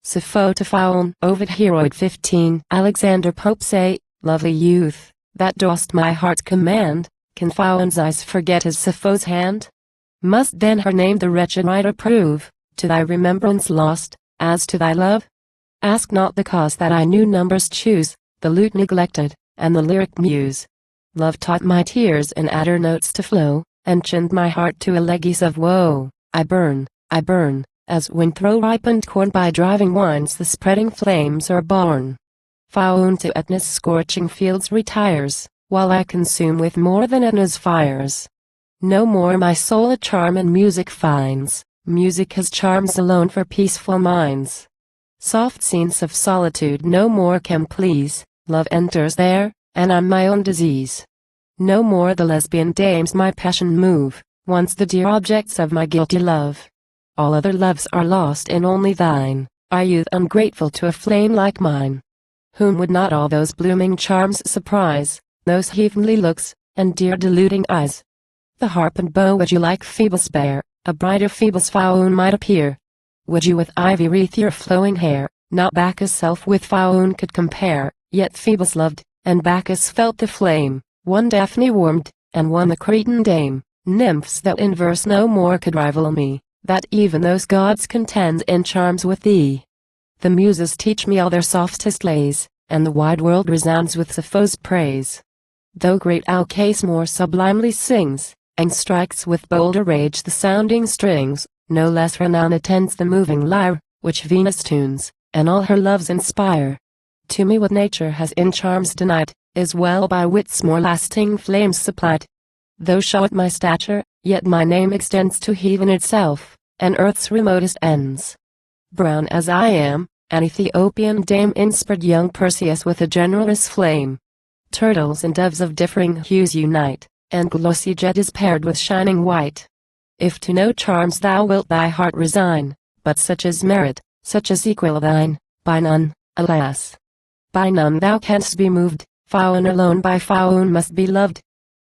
Sappho to Phaon. Ovid. Heroid 15. Alexander Pope say, lovely youth, that dost my heart command, can Phaon's eyes forget his Sappho's hand? Must then her name the wretched writer prove, to thy remembrance lost, as to thy love? Ask not the cause that I new numbers choose, the lute neglected, and the lyric muse. Love taught my tears in adder notes to flow, and chinned my heart to elegies of woe. I burn, as when through ripened corn by driving winds the spreading flames are born. Phaon to Etna's scorching fields retires, while I consume with more than Etna's fires. No more my soul a charm in music finds, music has charms alone for peaceful minds. Soft scenes of solitude no more can please, love enters there, and I'm my own disease. No more the lesbian dames my passion move, once the dear objects of my guilty love. All other loves are lost and only thine, are youth ungrateful to a flame like mine. Whom would not all those blooming charms surprise, those heavenly looks, and dear deluding eyes? The harp and bow would you like Phoebus bear, a brighter Phoebus Phaon might appear. Would you with ivy wreath your flowing hair, not Bacchus' self with Phaon could compare, yet Phoebus loved, and Bacchus felt the flame, one Daphne warmed, and one the Cretan dame, nymphs that in verse no more could rival me, that even those gods contend in charms with thee. The muses teach me all their softest lays, and the wide world resounds with Sappho's praise. Though great Alceste more sublimely sings, and strikes with bolder rage the sounding strings, no less renown attends the moving lyre, which Venus tunes, and all her loves inspire. To me what nature has in charms denied, is well by wit's more lasting flames supplied. Though short my stature, yet my name extends to heaven itself, and earth's remotest ends. Brown as I am, an Ethiopian dame inspired young Perseus with a generous flame. Turtles and doves of differing hues unite, and glossy jet is paired with shining white. If to no charms thou wilt thy heart resign, but such as merit, such as equal thine, by none, alas, by none thou canst be moved, Phaon alone by Phaon must be loved.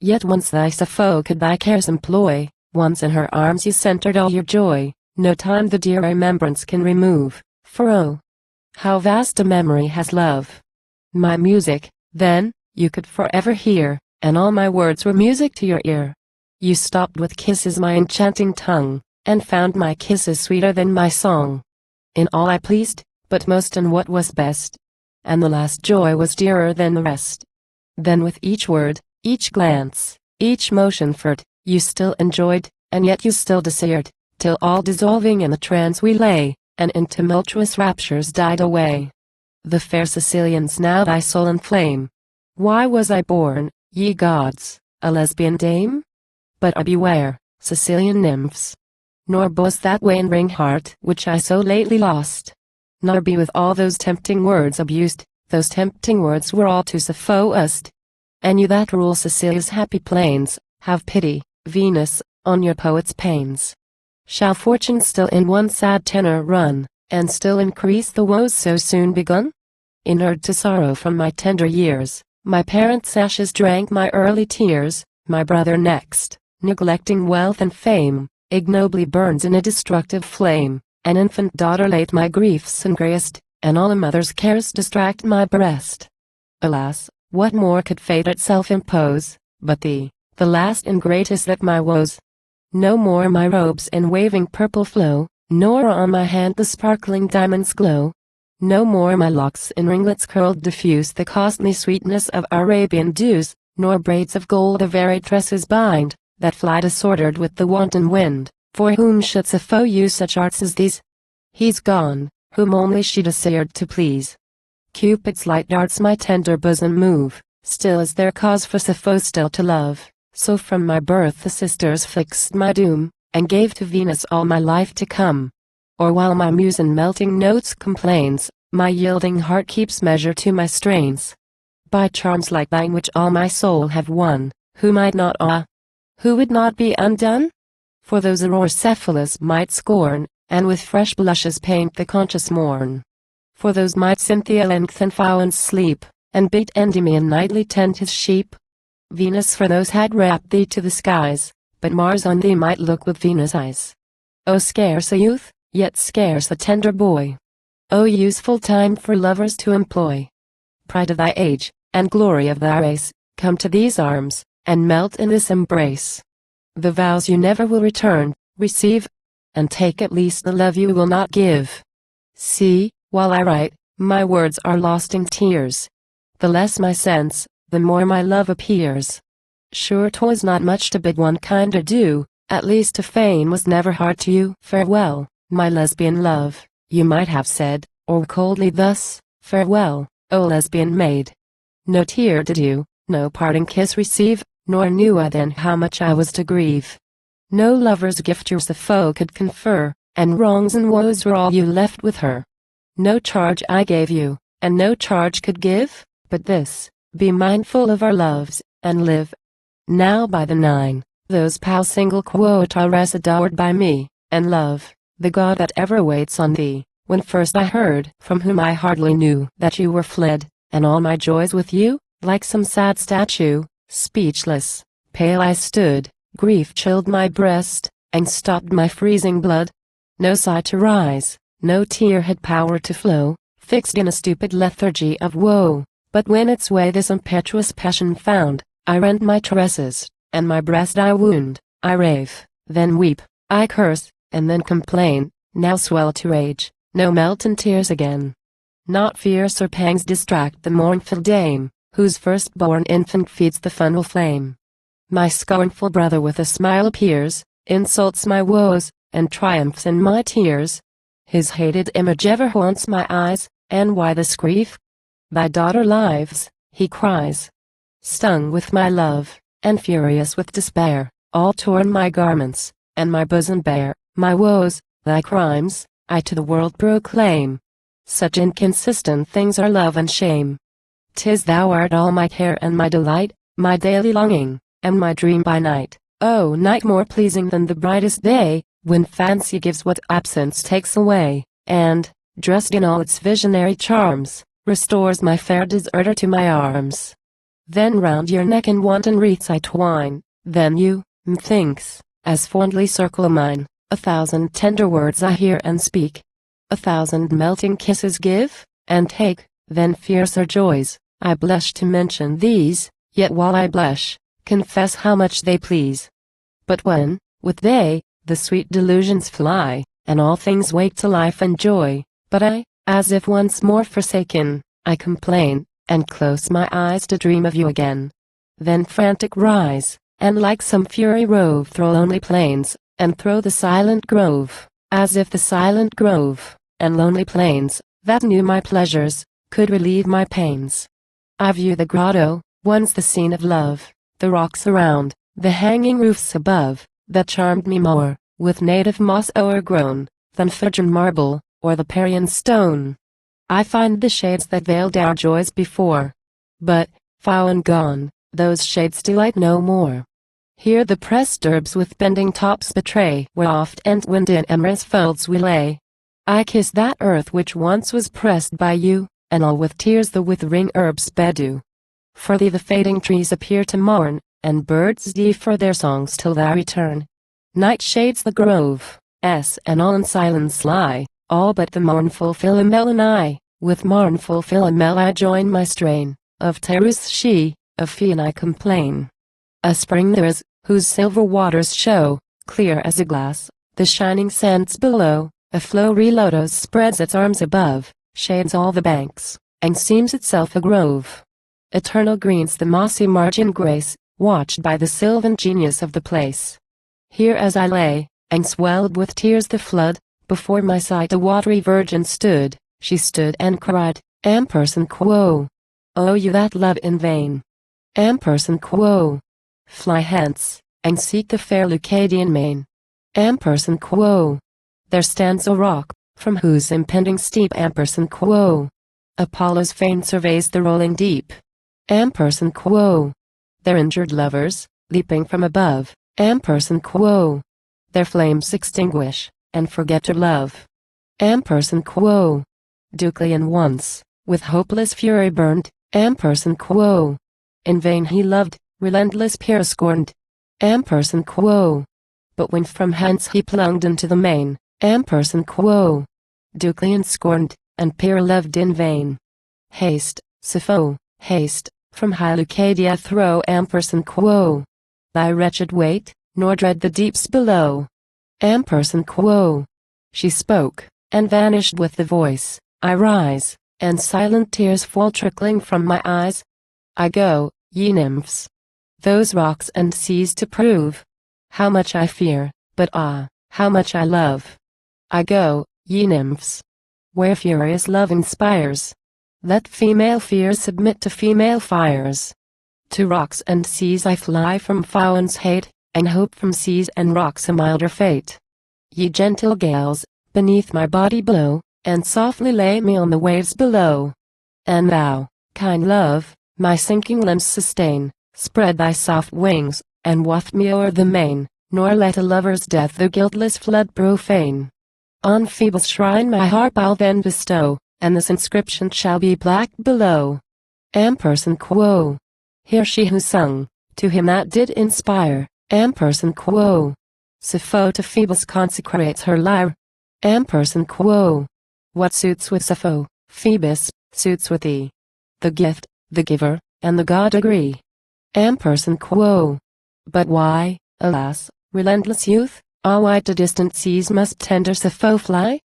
Yet once thy Sappho could thy cares employ, once in her arms you centered all your joy, no time the dear remembrance can remove, for oh, how vast a memory has love. My music, then, you could forever hear, and all my words were music to your ear. You stopped with kisses my enchanting tongue, and found my kisses sweeter than my song. In all I pleased, but most in what was best, and the last joy was dearer than the rest. Then with each word, each glance, each motion furred, you still enjoyed, and yet you still desired, till all dissolving in the trance we lay, and in tumultuous raptures died away. The fair Sicilians now thy soul inflame. Why was I born, ye gods, a lesbian dame? But beware, Sicilian nymphs. Nor boast that wandering heart which I so lately lost. Nor be with all those tempting words abused, those tempting words were all to Sappho used. And you that rule Sicilia's happy plains, have pity, Venus, on your poet's pains. Shall fortune still in one sad tenor run, and still increase the woes so soon begun? Inured to sorrow from my tender years, my parents' ashes drank my early tears, my brother next, neglecting wealth and fame, ignobly burns in a destructive flame, an infant daughter late my griefs engraced, and all a mother's cares distract my breast. Alas, what more could fate itself impose, but thee, the last and greatest of my woes? No more my robes in waving purple flow, nor on my hand the sparkling diamonds glow. No more my locks in ringlets curled diffuse the costly sweetness of Arabian dews, nor braids of gold the varied tresses bind, that fly disordered with the wanton wind. For whom should Sappho use such arts as these? He's gone, whom only she desired to please. Cupid's light darts my tender bosom move, still is there cause for Sappho still to love. So from my birth the sisters fixed my doom, and gave to Venus all my life to come. Or while my muse in melting notes complains, my yielding heart keeps measure to my strains. By charms like thine which all my soul have won, who might not awe? Who would not be undone? For those Cephalus might scorn, and with fresh blushes paint the conscious morn. For those might Cynthia lengthen Phaon's sleep, and bid Endymion nightly tend his sheep. Venus for those had wrapped thee to the skies, but Mars on thee might look with Venus' eyes. O scarce a youth, yet scarce a tender boy. O useful time for lovers to employ. Pride of thy age, and glory of thy race, come to these arms, and melt in this embrace. The vows you never will return, receive, and take at least the love you will not give. See, while I write, my words are lost in tears. The less my sense, the more my love appears. Sure 'twas not much to bid one kind adieu, at least to feign was never hard to you. Farewell, my lesbian love, you might have said, or coldly thus, farewell, O lesbian maid. No tear did you, no parting kiss receive, nor knew I then how much I was to grieve. No lover's gift your Sappho could confer, and wrongs and woes were all you left with her. No charge I gave you, and no charge could give, but this, be mindful of our loves, and live. Now by the 9, those pal single quota res adored by me, and love, the God that ever waits on thee, when first I heard, from whom I hardly knew, that you were fled, and all my joys with you, like some sad statue, speechless, pale I stood, grief chilled my breast, and stopped my freezing blood. No sigh to rise, no tear had power to flow, fixed in a stupid lethargy of woe, but when its way this impetuous passion found, I rend my tresses, and my breast I wound, I rave, then weep, I curse, and then complain, now swell to rage, no melt in tears again. Not fierce or pangs distract the mournful dame, whose firstborn infant feeds the funnel flame. My scornful brother with a smile appears, insults my woes, and triumphs in my tears. His hated image ever haunts my eyes, and why this grief? Thy daughter lives, he cries. Stung with my love, and furious with despair, all torn my garments, and my bosom bare, my woes, thy crimes, I to the world proclaim. Such inconsistent things are love and shame. 'Tis thou art all my care and my delight, my daily longing, and my dream by night. O night more pleasing than the brightest day, when fancy gives what absence takes away, and, dressed in all its visionary charms, restores my fair deserter to my arms. Then round your neck in wanton wreaths I twine, then you, methinks, as fondly circle mine, 1,000 tender words I hear and speak. 1,000 melting kisses give, and take, then fiercer joys, I blush to mention these, yet while I blush, confess how much they please. But when, with they, the sweet delusions fly, and all things wake to life and joy, but I, as if once more forsaken, I complain, and close my eyes to dream of you again. Then frantic rise, and like some fury rove through lonely plains, and through the silent grove, as if the silent grove, and lonely plains, that knew my pleasures, could relieve my pains. I view the grotto, once the scene of love, the rocks around, the hanging roofs above, that charmed me more, with native moss o'ergrown, than Phrygian marble, or the Parian stone. I find the shades that veiled our joys before. But, Phaon gone, those shades delight no more. Here the pressed herbs with bending tops betray where oft and wind in amorous folds we lay. I kiss that earth which once was pressed by you, and all with tears the withering herbs bedew. For thee the fading trees appear to mourn, and birds defer their songs till thy return. Night shades the grove, and all in silence lie, all but the mournful Philomel and I. With mournful Philomel I join my strain, of Tyrus she, of Phaon I complain. A spring there is, whose silver waters show, clear as a glass, the shining sands below. A flowery lotus spreads its arms above, shades all the banks, and seems itself a grove. Eternal greens the mossy margin grace, watched by the sylvan genius of the place. Here as I lay, and swelled with tears the flood, before my sight a watery virgin stood. She stood and cried, Amperson quo. O you that love in vain. Amperson quo. Fly hence, and seek the fair Leucadian main. Amperson quo. There stands a rock, from whose impending steep Amperson quo. Apollo's fane surveys the rolling deep. Amperson quo. Their injured lovers, leaping from above. Amperson quo. Their flames extinguish, and forget to love. Amperson quo. Ducleon once, with hopeless fury burned. Amperson quo. In vain he loved, relentless Pyrrha scorned. Amperson quo. But when from hence he plunged into the main. Amperson quo. Ducleon scorned, and peer loved in vain. Haste, Sappho, haste, from high Leucadia throw ampersand quo. Thy wretched weight, nor dread the deeps below. Ampersand quo. She spoke, and vanished with the voice. I rise, and silent tears fall trickling from my eyes. I go, ye nymphs, those rocks and seas to prove how much I fear, but ah, how much I love. I go, ye nymphs, where furious love inspires. Let female fears submit to female fires. To rocks and seas I fly from Phaon's hate, and hope from seas and rocks a milder fate. Ye gentle gales, beneath my body blow, and softly lay me on the waves below. And thou, kind love, my sinking limbs sustain, spread thy soft wings, and waft me o'er the main, nor let a lover's death the guiltless flood profane. On Phoebus' shrine my harp I'll then bestow, and this inscription shall be black below. Ampersand quo. Hear she who sung, to him that did inspire, ampersand quo. Sappho to Phoebus consecrates her lyre. Ampersand quo. What suits with Sappho, Phoebus, suits with thee. The gift, the giver, and the god agree. Ampersand quo. But why, alas, relentless youth, ah why to distant seas must tender Sappho fly?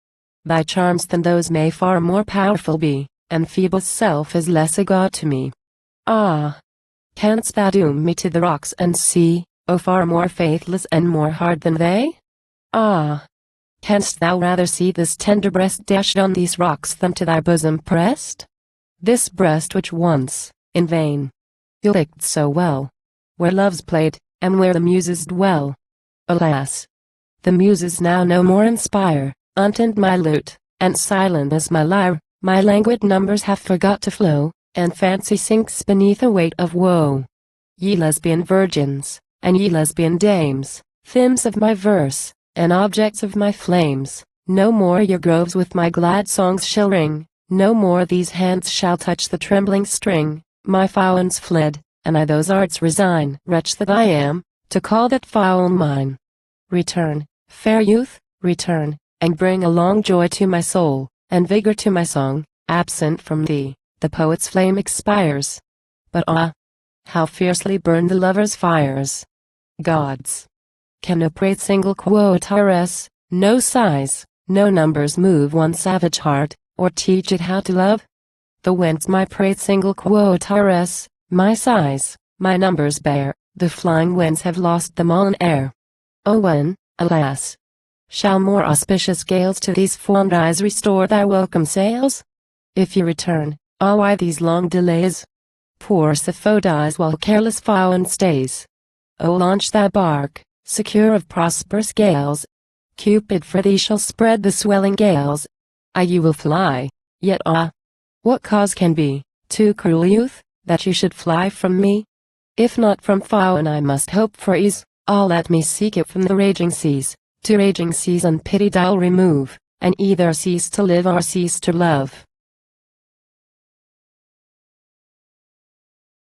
Thy charms than those may far more powerful be, and Phoebus' self is less a god to me. Ah! Canst thou doom me to the rocks and sea, O far more faithless and more hard than they? Ah! Canst thou rather see this tender breast dashed on these rocks than to thy bosom pressed? This breast which once, in vain, you licked so well, where love's played, and where the muses dwell. Alas! The muses now no more inspire, untuned my lute, and silent as my lyre, my languid numbers have forgot to flow, and fancy sinks beneath a weight of woe. Ye lesbian virgins, and ye lesbian dames, themes of my verse, and objects of my flames, no more your groves with my glad songs shall ring, no more these hands shall touch the trembling string. My Phaon's fled, and I those arts resign. Wretch that I am, to call that Phaon mine. Return, fair youth, return, and bring along joy to my soul, and vigor to my song. Absent from thee, the poet's flame expires. But ah! How fiercely burn the lover's fires. Gods! Can no prate single quo tires, no sighs, no numbers move one savage heart, or teach it how to love? The whence my prate single quo tires, my sighs, my numbers bear, the flying winds have lost them all in air. Oh when, alas! Shall more auspicious gales to these fond eyes restore thy welcome sails? If you return, ah why these long delays? Poor Sappho dies while careless Phaon stays. O launch thy bark, secure of prosperous gales. Cupid for thee shall spread the swelling gales. Ah you will fly, yet ah! What cause can be, too cruel youth, that you should fly from me? If not from Phaon I must hope for ease, ah let me seek it from the raging seas. To raging seas unpitied I'll remove, and either cease to live or cease to love.